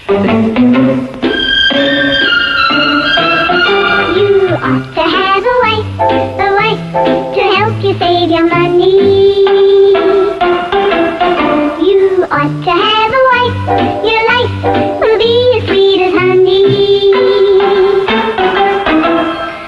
You ought to have a wife to help you save your money. You ought to have a wife, your life will be as sweet as honey.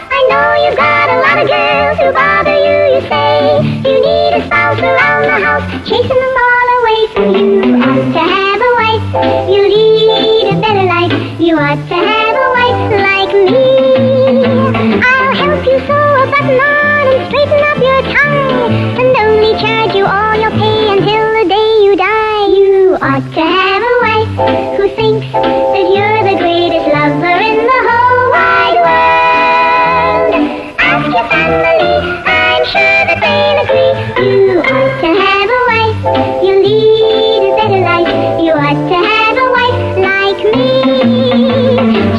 I know you've got a lot of girls who bother you, you say. You need a spouse around the house, chasing them all away from you. You ought to have a wife, you lead a better life. You ought to have a wife like me. I'll help you sew a button on and straighten up your tie, and only charge you all your pay until the day you die. You ought to have a wife who thinks that you're the greatest lover in the whole wide world. Ask your family, I'm sure that they'll agree. You ought to have a wife, you lead a better life. You ought to have a wife like me.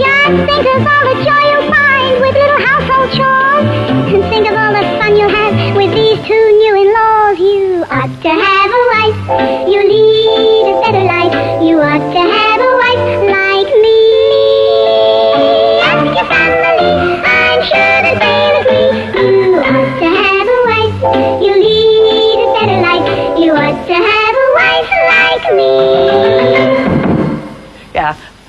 Just think of all the joy you'll find with little household chores, and think of all the fun you'll have with these two new in-laws. You ought to have a wife, you lead a better life. You ought to have a wife like me. Ask your family, I'm sure that they'll agree. You ought to have a wife, you lead a better life. You ought to have a wife like me.